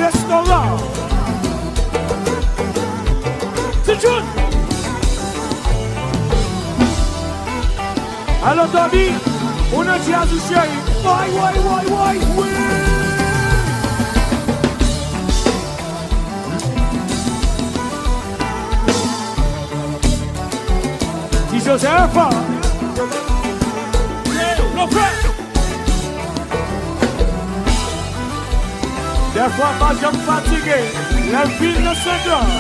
restaurant. C'est Junie. Alors, Tommy, on a dit à vous, chérie. Ouais. Si Joseph, le frère. Des fois, pas j'aime fatigué. La ville ne se donne.